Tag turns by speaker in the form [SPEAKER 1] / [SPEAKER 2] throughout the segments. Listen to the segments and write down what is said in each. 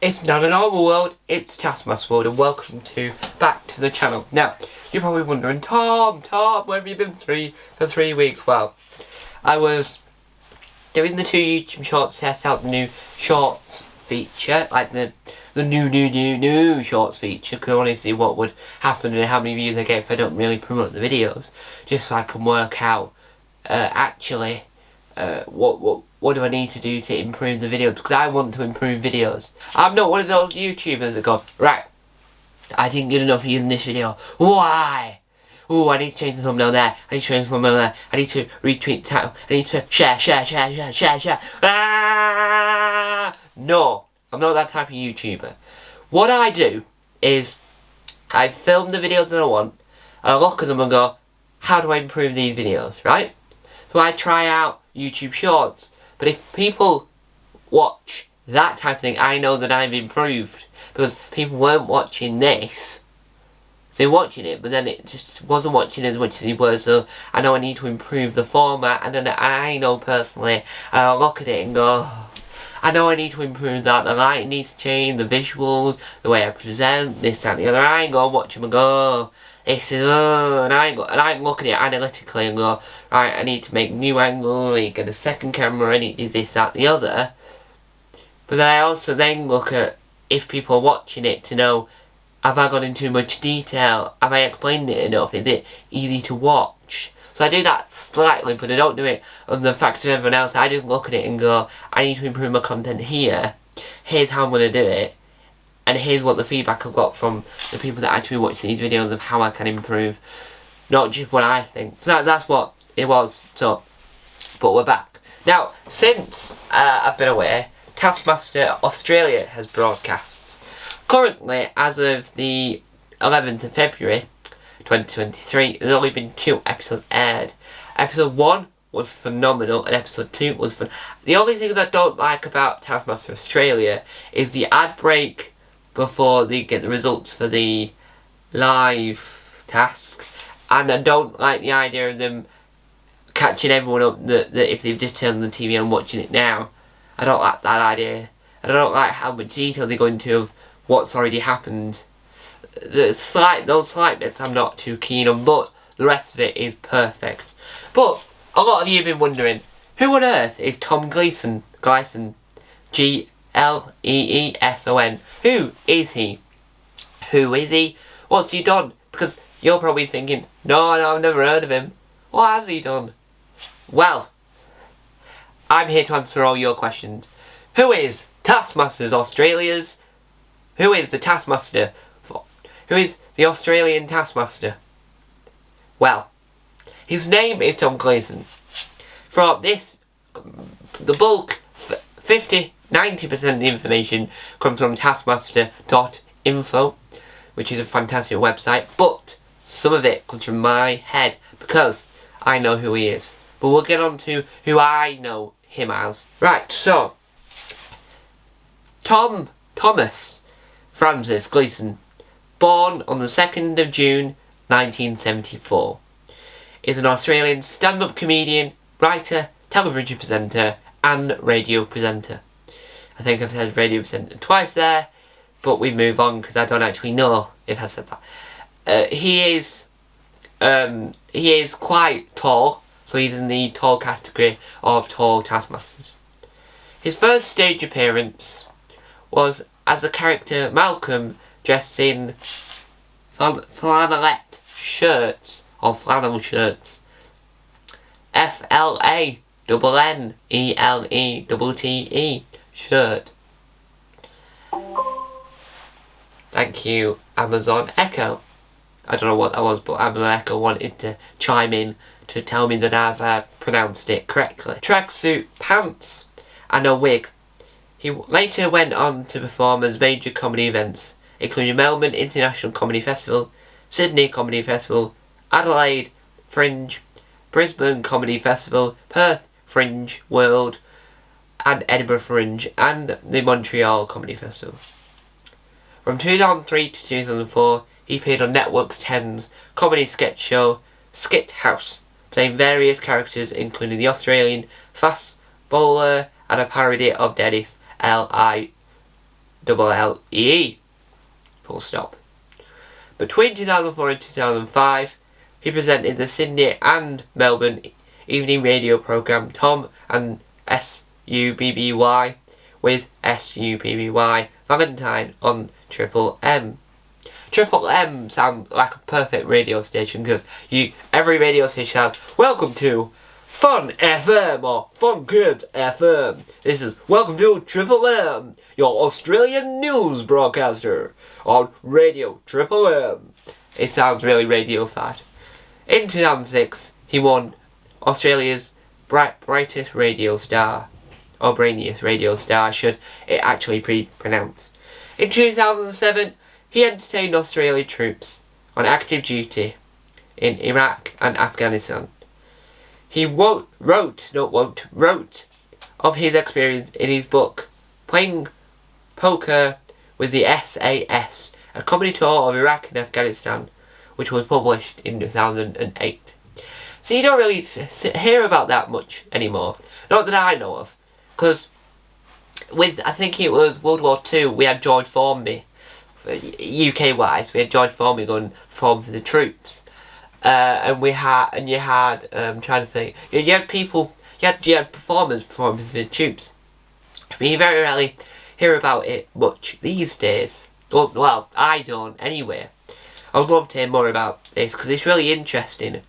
[SPEAKER 1] It's not a normal world, it's Taskmaster world, and welcome back to the channel. Now, you're probably wondering, Tom, where have you been for 3 weeks? Well, I was doing the 2 YouTube shorts test out the new shorts feature, like the new shorts feature, because I want to see what would happen and how many views I get if I don't really promote the videos, just so I can work out what do I need to do to improve the videos, because I want to improve videos. I'm not one of those YouTubers that go, right, I didn't get enough views in this video, why? Oh, I need to change the thumbnail there, I need to change the thumbnail there, I need to retweet the title, I need to share. Ah! No, I'm not that type of YouTuber. What I do is, I film the videos that I want, and I look at them and go, how do I improve these videos, right? So I try out YouTube Shorts. But if people watch that type of thing, I know that I've improved. Because people weren't watching this. So they're watching it, but then it just wasn't watching as much as they were. So I know I need to improve the format. And then I know personally, I'll look at it and go, I know I need to improve that. The lighting needs to change, the visuals, the way I present, this, that, and the other. I go and watch them and go, this is, and I look at it analytically and go, right, I need to make new angle, I need to get a second camera, I need to do this, that, the other. But then I also then look at if people are watching it to know, have I gone into too much detail? Have I explained it enough? Is it easy to watch? So I do that slightly, but I don't do it on the facts of everyone else. I just look at it and go, I need to improve my content here. Here's how I'm going to do it. And here's what the feedback I've got from the people that actually watch these videos of how I can improve. Not just what I think. So that's what it was. So, but we're back. Now, since I've been away, Taskmaster Australia has broadcasts. Currently, as of the 11th of February 2023, there's only been 2 episodes aired. Episode 1 was phenomenal and episode 2 was fun. The only thing that I don't like about Taskmaster Australia is the ad break before they get the results for the live task, and I don't like the idea of them catching everyone up that if they've just turned on the TV and watching it now. I don't like that idea, and I don't like how much detail they go into of what's already happened. Those slight bits I'm not too keen on, but the rest of it is perfect. But a lot of you have been wondering, who on earth is Tom Gleeson? Gleeson. Who is he? Who is he? What's he done? Because you're probably thinking, no, I've never heard of him. What has he done? Well, I'm here to answer all your questions. Who is Taskmaster's Australia's? Who is the Taskmaster? Who is the Australian Taskmaster? Well, his name is Tom Gleeson. From this, the bulk, 90% of the information comes from taskmaster.info, which is a fantastic website, but some of it comes from my head because I know who he is. But we'll get on to who I know him as. Right, so Thomas Francis Gleeson, born on the 2nd of June 1974, is an Australian stand-up comedian, writer, television presenter and radio presenter. I think I've said radio presenter twice there, but we move on because I don't actually know if I said that. He is quite tall, so he's in the tall category of tall Taskmasters. His first stage appearance was as the character Malcolm, dressed in flannelette shirts, or flannel shirts. FLANNELETTE shirt. Thank you, Amazon Echo. I don't know what that was, but Amazon Echo wanted to chime in to tell me that I've pronounced it correctly. Tracksuit pants and a wig. He later went on to perform as major comedy events, including Melbourne International Comedy Festival, Sydney Comedy Festival, Adelaide Fringe, Brisbane Comedy Festival, Perth Fringe World, and Edinburgh Fringe, and the Montreal Comedy Festival. From 2003 to 2004, he appeared on Network's 10's comedy sketch show, Skit House, playing various characters including the Australian fast bowler and a parody of Dennis L.I. Lee. Full stop. Between 2004 and 2005, he presented the Sydney and Melbourne evening radio programme Tom and SUBBY with SUBBY Valentine on Triple M. Triple M sounds like a perfect radio station because every radio station has "Welcome to Fun FM" or "Fun Kids FM." This is "Welcome to Triple M, your Australian news broadcaster on Radio Triple M." It sounds really radio-fied. In 2006, he won Australia's brightest radio star, or brainiest radio star, should it actually be pronounced. In 2007, he entertained Australian troops on active duty in Iraq and Afghanistan. He wrote of his experience in his book, Playing Poker with the SAS, a comedy tour of Iraq and Afghanistan, which was published in 2008. So you don't really hear about that much anymore. Not that I know of. Because I think it was World War II, we had George Formby, UK-wise, we had George Formby going for the troops. I'm trying to think, you had performers performing for the troops. But you very rarely hear about it much these days. Well, I don't anyway. I would love to hear more about this because it's really interesting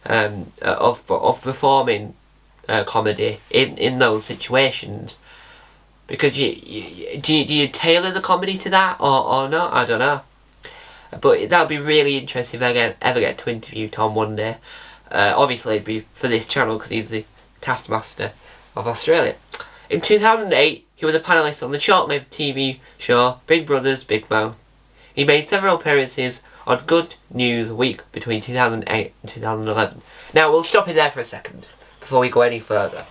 [SPEAKER 1] of performing comedy in those situations. Because do you tailor the comedy to that or not? I don't know. But that would be really interesting if I ever get to interview Tom one day. Obviously it'd be for this channel because he's the Taskmaster of Australia. In 2008, he was a panellist on the short-lived TV show Big Brother's Big Mouth. He made several appearances on Good News Week between 2008 and 2011. Now we'll stop it there for a second before we go any further.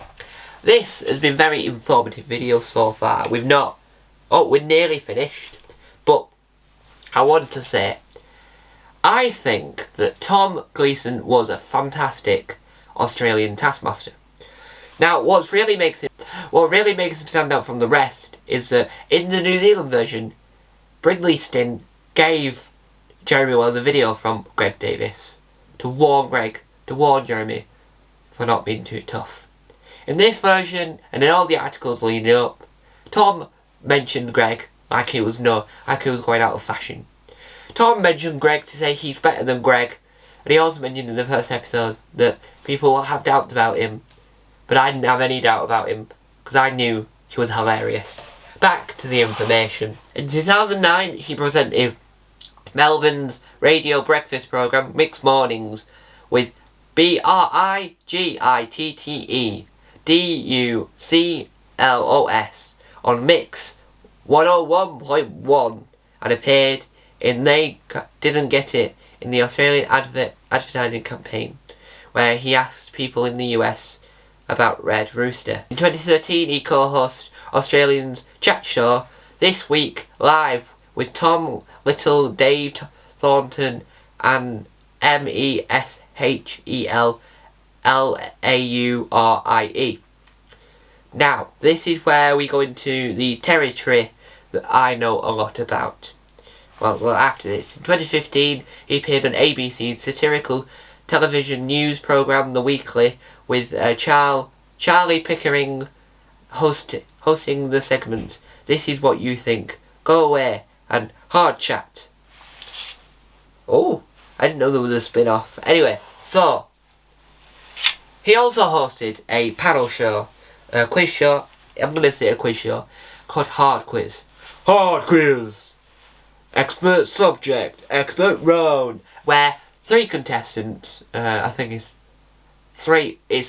[SPEAKER 1] This has been a very informative video so far. We're nearly finished, but I want to say, I think that Tom Gleeson was a fantastic Australian Taskmaster. Now, what really makes him stand out from the rest is that in the New Zealand version, Brindley Stint gave Jeremy Wells a video from Greg Davis to warn Jeremy for not being too tough. In this version, and in all the articles leading up, Tom mentioned Greg like he was going out of fashion. Tom mentioned Greg to say he's better than Greg, and he also mentioned in the first episode that people will have doubts about him, but I didn't have any doubt about him because I knew he was hilarious. Back to the information. In 2009, he presented Melbourne's radio breakfast programme Mixed Mornings with BRIGITTEDUCLOS on Mix 101.1 and appeared in They Didn't Get It in the Australian advertising campaign, where he asked people in the US about Red Rooster. In 2013, he co-hosted Australian's chat show This Week Live with Tom Little, Dave Thornton and MESHELLAURIE. Now, this is where we go into the territory that I know a lot about. Well, after this, in 2015, he appeared on ABC's satirical television news programme The Weekly with Charlie Pickering hosting the segments This Is What You Think, Go Away and Hard Chat. Oh, I didn't know there was a spin-off. Anyway, so he also hosted a panel show, a quiz show, I'm going to say a quiz show, called Hard Quiz. Hard Quiz! Expert subject, expert round, where 3 contestants, I think it's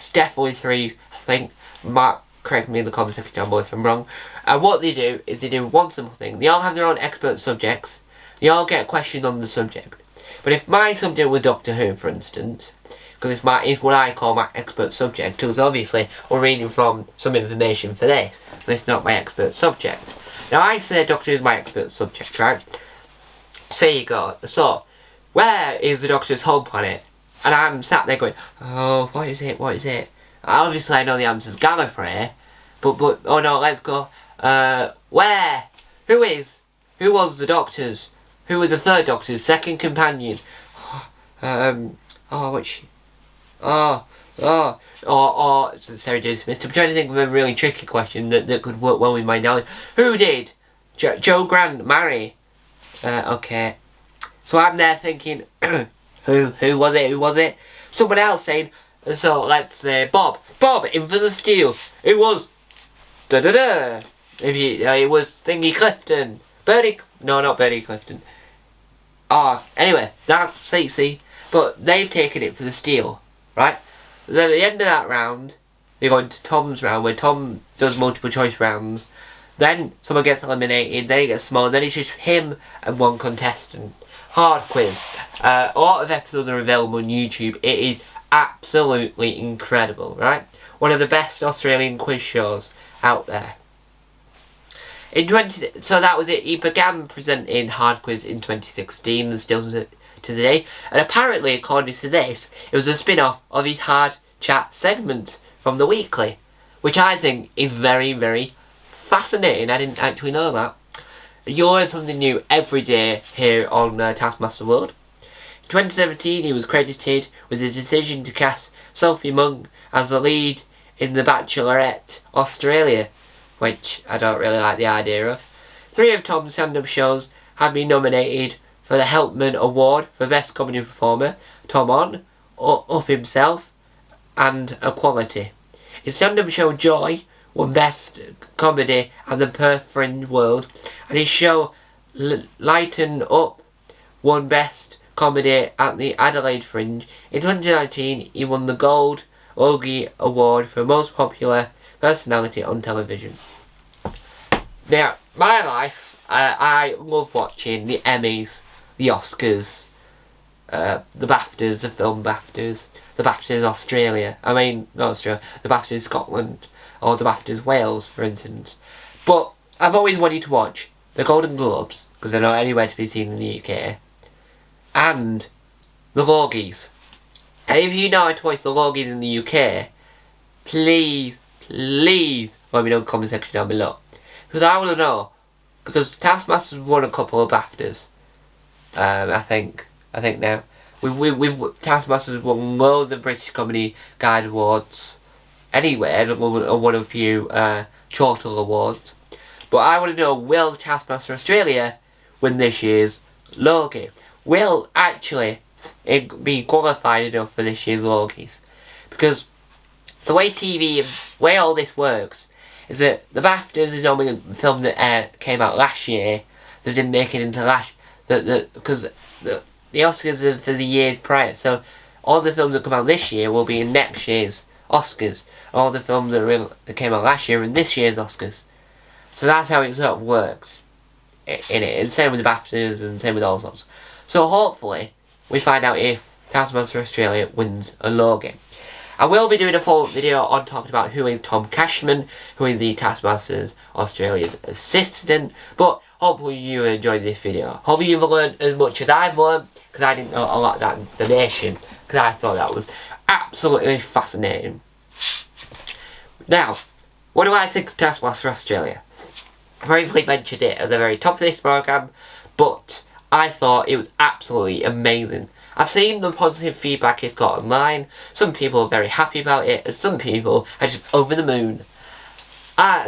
[SPEAKER 1] definitely 3, I think, Mark, correct me in the comment section down below if I'm wrong, and what they do is they do one simple thing. They all have their own expert subjects, they all get a question on the subject, but if my subject was Doctor Who, for instance, because it's what I call my expert subject, because obviously we're reading from some information for this, so it's not my expert subject. Now I say Doctor Who is my expert subject, right? So there you go. So, where is the Doctor's home planet? And I'm sat there going, oh, what is it? Obviously I know the answer's Gallifrey, but oh no, let's go. Where Who was the Doctor's? Who was the third Doctor's second companion? Sorry, dismissed. I'm trying to think of a really tricky question that could work well with my knowledge. Who did Joe Grant marry? Okay. So I'm there thinking, who was it? Who was it? Someone else saying, so let's say Bob. Bob, in for the steal. It was If you, it was Thingy Clifton. No, not Bertie Clifton. Anyway, that's see. But they've taken it for the steal, right? Then at the end of that round, they go into Tom's round, where Tom does multiple choice rounds. Then someone gets eliminated, then it gets small, then it's just him and one contestant. Hard quiz. A lot of episodes are available on YouTube. It is absolutely incredible, right? One of the best Australian quiz shows out there. So that was it. He began presenting Hard Quiz in 2016 and still to today. And apparently, according to this, it was a spin-off of his Hard Chat segment from The Weekly, which I think is very, very fascinating. I didn't actually know that. You learn something new every day here on Taskmaster World. In 2017, he was credited with the decision to cast Sophie Monk as the lead in The Bachelorette Australia, which I don't really like the idea of. 3 of Tom's stand-up shows have been nominated for the Helpman Award for Best Comedy Performer: Tom On, Up Himself, and Equality. His stand-up show Joy won Best Comedy at the Perth Fringe World, and his show Lighten Up won Best Comedy at the Adelaide Fringe. In 2019, he won the Gold Logie Award for Most Popular Personality on Television. Now, my life, I love watching the Emmys, the Oscars, the BAFTAs, the film BAFTAs, the BAFTAs Australia. I mean, not Australia, the BAFTAs Scotland, or the BAFTAs Wales, for instance. But I've always wanted to watch the Golden Globes, because they're not anywhere to be seen in the UK, and the Logies. And if you know how to watch the Logies in the UK, please let me know in the comment section down below. Because I want to know. Because Taskmaster's won a couple of BAFTAs. I think now. Taskmaster's won loads of British Comedy Guide Awards. Anyway, and won a few Chortle Awards. But I want to know, will Taskmaster Australia win this year's Logie? Will actually it be qualified enough for this year's Logies? Because the way all this works is that the BAFTAs is only a film that came out last year that didn't make it into because the Oscars are for the year prior. So all the films that come out this year will be in next year's Oscars. All the films that came out last year are in this year's Oscars. So that's how it sort of works in it. And same with the BAFTAs and same with all sorts. So hopefully we find out if Taskmaster Australia wins a Logie. I will be doing a follow-up video on talking about who is Tom Cashman, who is the Taskmaster's Australia's assistant. But hopefully you enjoyed this video. Hopefully you've learned as much as I've learned, because I didn't know a lot of that information, because I thought that was absolutely fascinating. Now, what do I think of Taskmaster Australia? I briefly mentioned it at the very top of this programme, but I thought it was absolutely amazing. I've seen the positive feedback it's got online. Some people are very happy about it, and some people are just over the moon.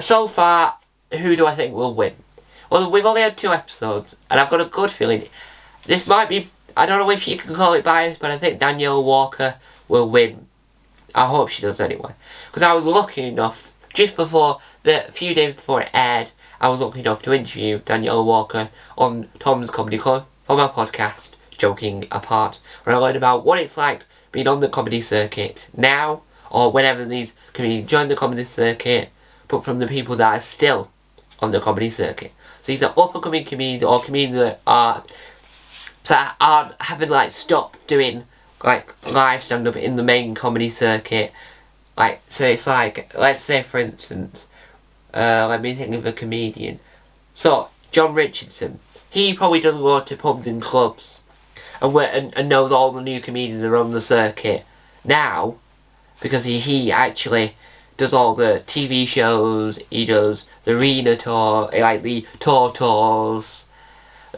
[SPEAKER 1] So far, who do I think will win? Well, we've only had 2 episodes, and I've got a good feeling. This might be, I don't know if you can call it biased, but I think Danielle Walker will win. I hope she does anyway. Because I was lucky enough, just before, a few days before it aired, I was lucky enough to interview Danielle Walker on Tom's Comedy Club for my podcast, Joking Apart, where I learned about what it's like being on the comedy circuit now, or whenever these comedians join the comedy circuit, but from the people that are still on the comedy circuit. So these are up-and-coming comedians, or comedians that haven't like stopped doing like live stand-up in the main comedy circuit. Like, so it's like, let's say for instance, let me think of a comedian. So John Richardson, he probably doesn't go to pubs and clubs and knows all the new comedians are on the circuit now, because he actually does all the TV shows, he does the arena tour, like the tours.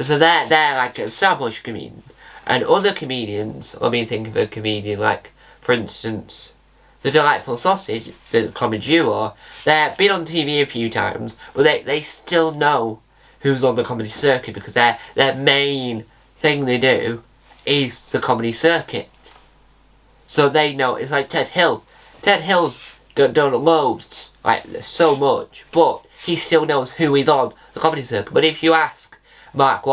[SPEAKER 1] So they're like established comedians. And other comedians, let me think of a comedian like, for instance, the Delightful Sausage, the comedy duo, they've been on TV a few times, but they still know who's on the comedy circuit because their main thing they do is the comedy circuit. So they know, it's like Ted Hill. Ted Hill's done loads, like so much, but he still knows who is on the comedy circuit. But if you ask Mark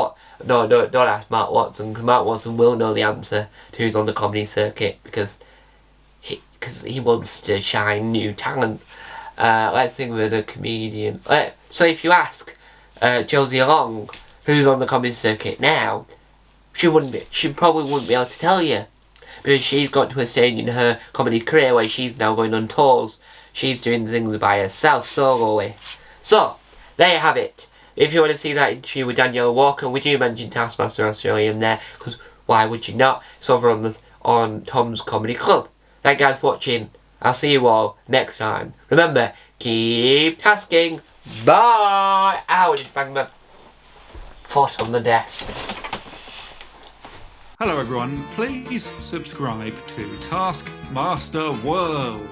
[SPEAKER 1] don't ask Mark Watson, because Mark Watson will know the answer to who's on the comedy circuit because he wants to shine new talent. Let's think of a comedian. So if you ask Josie Long who's on the comedy circuit now, she probably wouldn't be able to tell you, because she's got to a stage in her comedy career where she's now going on tours. She's doing things by herself, solo. So there you have it. If you want to see that interview with Danielle Walker, we do mention Taskmaster Australia in there, because why would you not? It's over on Tom's Comedy Club. Thank you guys for watching. I'll see you all next time. Remember, keep tasking. Bye! Ow, I just banged my foot on the desk.
[SPEAKER 2] Hello everyone, please subscribe to Taskmaster World.